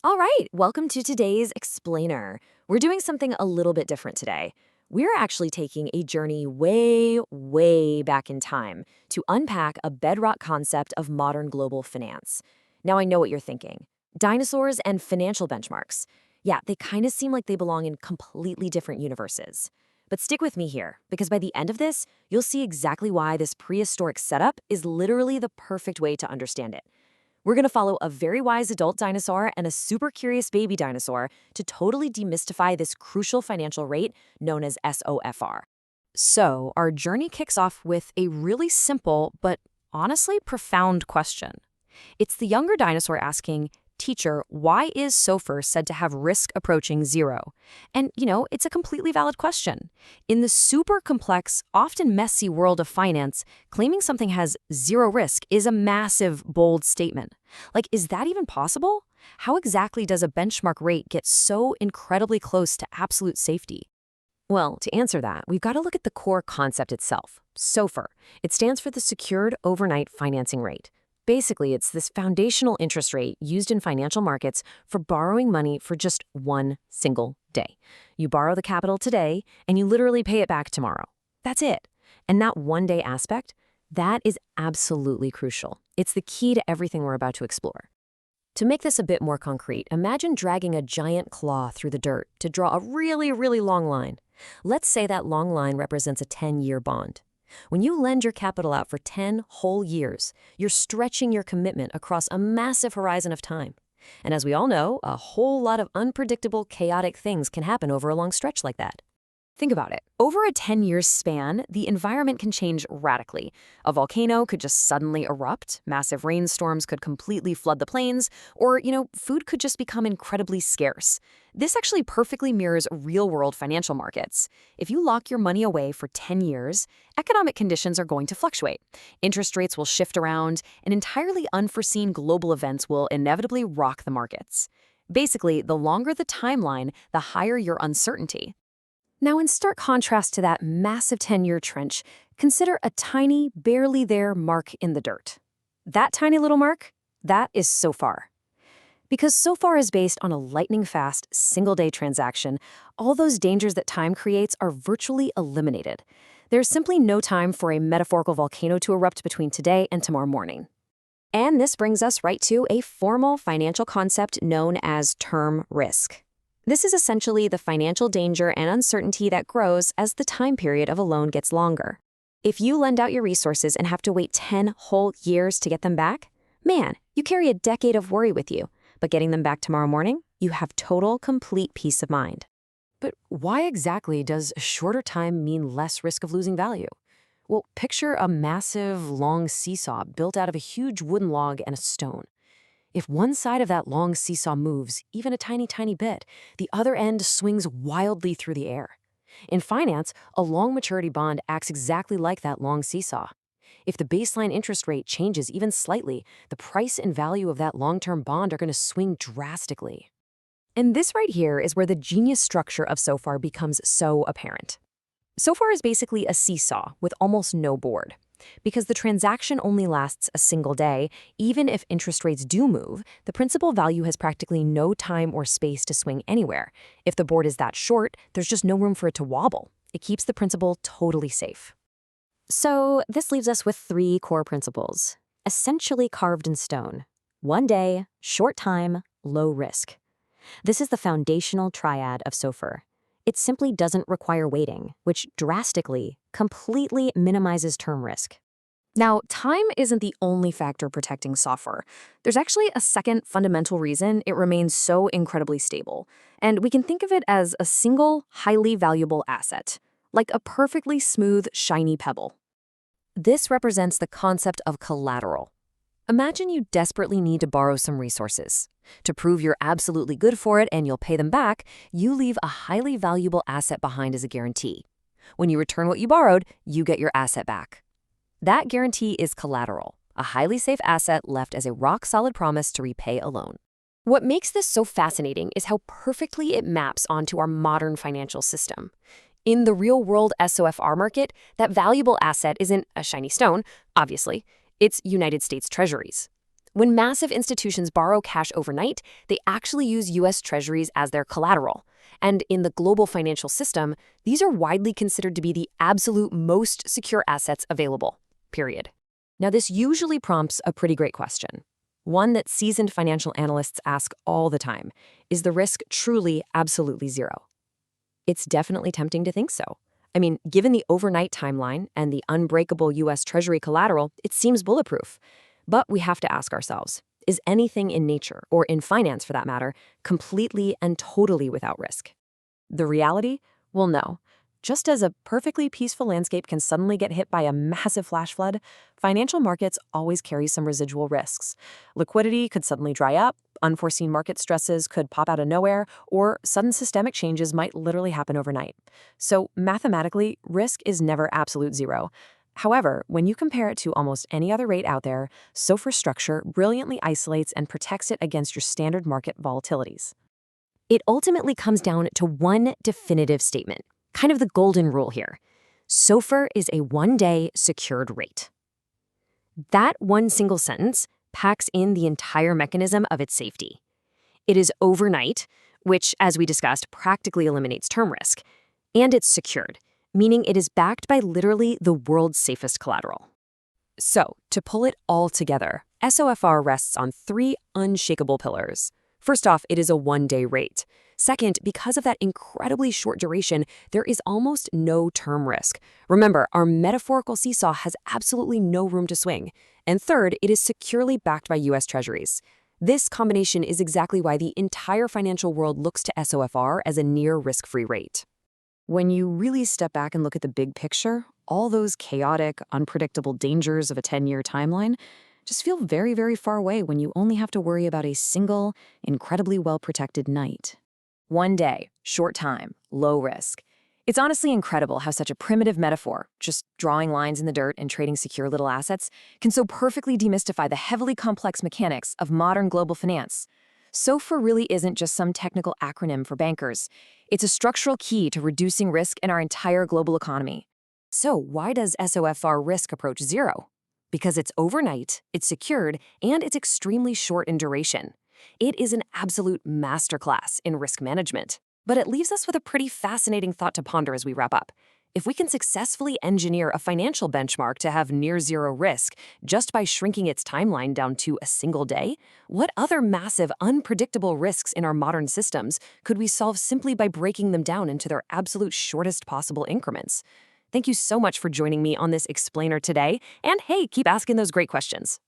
All right, welcome to today's Explainer. We're doing something a little bit different today. We're actually taking a journey way, way back in time to unpack a bedrock concept of modern global finance. Now, I know what you're thinking. Dinosaurs and financial benchmarks. Yeah, they kind of seem like they belong in completely different universes. But stick with me here, because by the end of this, you'll see exactly why this prehistoric setup is literally the perfect way to understand it. We're going to follow a very wise adult dinosaur and a super curious baby dinosaur to totally demystify this crucial financial rate known as SOFR. So, our journey kicks off with a really simple but honestly profound question. It's the younger dinosaur asking, "Teacher, why is SOFR said to have risk approaching zero?" And, it's a completely valid question. In the super complex, often messy world of finance, claiming something has zero risk is a massive, bold statement. Like, is that even possible? How exactly does a benchmark rate get so incredibly close to absolute safety? Well, to answer that, we've got to look at the core concept itself, SOFR. It stands for the Secured Overnight Financing Rate. Basically, it's this foundational interest rate used in financial markets for borrowing money for just one single day. You borrow the capital today, and you literally pay it back tomorrow. That's it. And that one-day aspect, that is absolutely crucial. It's the key to everything we're about to explore. To make this a bit more concrete, imagine dragging a giant claw through the dirt to draw a really, really long line. Let's say that long line represents a 10-year bond. When you lend your capital out for 10 whole years, you're stretching your commitment across a massive horizon of time. And as we all know, a whole lot of unpredictable, chaotic things can happen over a long stretch like that. Think about it. Over a 10-year span, the environment can change radically. A volcano could just suddenly erupt, massive rainstorms could completely flood the plains, or, food could just become incredibly scarce. This actually perfectly mirrors real-world financial markets. If you lock your money away for 10 years, economic conditions are going to fluctuate. Interest rates will shift around, and entirely unforeseen global events will inevitably rock the markets. Basically, the longer the timeline, the higher your uncertainty. Now, in stark contrast to that massive 10-year trench, consider a tiny, barely there mark in the dirt. That tiny little mark, that is SOFR. Because SOFR is based on a lightning-fast, single-day transaction, all those dangers that time creates are virtually eliminated. There's simply no time for a metaphorical volcano to erupt between today and tomorrow morning. And this brings us right to a formal financial concept known as term risk. This is essentially the financial danger and uncertainty that grows as the time period of a loan gets longer. If you lend out your resources and have to wait 10 whole years to get them back, man, you carry a decade of worry with you. But getting them back tomorrow morning, you have total, complete peace of mind. But why exactly does a shorter time mean less risk of losing value? Well, picture a massive, long seesaw built out of a huge wooden log and a stone. If one side of that long seesaw moves, even a tiny, tiny bit, the other end swings wildly through the air. In finance, a long maturity bond acts exactly like that long seesaw. If the baseline interest rate changes even slightly, the price and value of that long-term bond are going to swing drastically. And this right here is where the genius structure of SOFR becomes so apparent. SOFR is basically a seesaw with almost no board. Because the transaction only lasts a single day, even if interest rates do move, the principal value has practically no time or space to swing anywhere. If the board is that short, there's just no room for it to wobble. It keeps the principal totally safe. So this leaves us with 3 core principles, essentially carved in stone. 1 day, short time, low risk. This is the foundational triad of SOFR. It simply doesn't require waiting, which drastically, completely minimizes term risk. Now, time isn't the only factor protecting SOFR. There's actually a second fundamental reason it remains so incredibly stable, and we can think of it as a single, highly valuable asset, like a perfectly smooth, shiny pebble. This represents the concept of collateral. Imagine you desperately need to borrow some resources. To prove you're absolutely good for it and you'll pay them back, you leave a highly valuable asset behind as a guarantee. When you return what you borrowed, you get your asset back. That guarantee is collateral, a highly safe asset left as a rock-solid promise to repay a loan. What makes this so fascinating is how perfectly it maps onto our modern financial system. In the real-world SOFR market, that valuable asset isn't a shiny stone, obviously. It's United States Treasuries. When massive institutions borrow cash overnight, they actually use U.S. Treasuries as their collateral. And in the global financial system, these are widely considered to be the absolute most secure assets available, period. Now, this usually prompts a pretty great question. One that seasoned financial analysts ask all the time. Is the risk truly absolutely zero? It's definitely tempting to think so. I mean, given the overnight timeline and the unbreakable U.S. Treasury collateral, it seems bulletproof. But we have to ask ourselves, is anything in nature, or in finance for that matter, completely and totally without risk? The reality? Well, no. Just as a perfectly peaceful landscape can suddenly get hit by a massive flash flood, financial markets always carry some residual risks. Liquidity could suddenly dry up, unforeseen market stresses could pop out of nowhere, or sudden systemic changes might literally happen overnight. So mathematically, risk is never absolute zero. However, when you compare it to almost any other rate out there, SOFR structure brilliantly isolates and protects it against your standard market volatilities. It ultimately comes down to one definitive statement, kind of the golden rule here. SOFR is a one-day secured rate. That one single sentence packs in the entire mechanism of its safety. It is overnight, which, as we discussed, practically eliminates term risk, and it's secured, meaning it is backed by literally the world's safest collateral. So, to pull it all together, SOFR rests on three unshakable pillars. First off, it is a one-day rate. Second, because of that incredibly short duration, there is almost no term risk. Remember, our metaphorical seesaw has absolutely no room to swing. And third, it is securely backed by U.S. Treasuries. This combination is exactly why the entire financial world looks to SOFR as a near risk-free rate. When you really step back and look at the big picture, all those chaotic, unpredictable dangers of a 10-year timeline just feel very, very far away when you only have to worry about a single, incredibly well-protected night. One day, short time, low risk. It's honestly incredible how such a primitive metaphor, just drawing lines in the dirt and trading secure little assets, can so perfectly demystify the heavily complex mechanics of modern global finance. SOFR really isn't just some technical acronym for bankers. It's a structural key to reducing risk in our entire global economy. So why does SOFR risk approach zero? Because it's overnight, it's secured, and it's extremely short in duration. It is an absolute masterclass in risk management. But it leaves us with a pretty fascinating thought to ponder as we wrap up. If we can successfully engineer a financial benchmark to have near zero risk just by shrinking its timeline down to a single day, what other massive, unpredictable risks in our modern systems could we solve simply by breaking them down into their absolute shortest possible increments? Thank you so much for joining me on this explainer today. And hey, keep asking those great questions.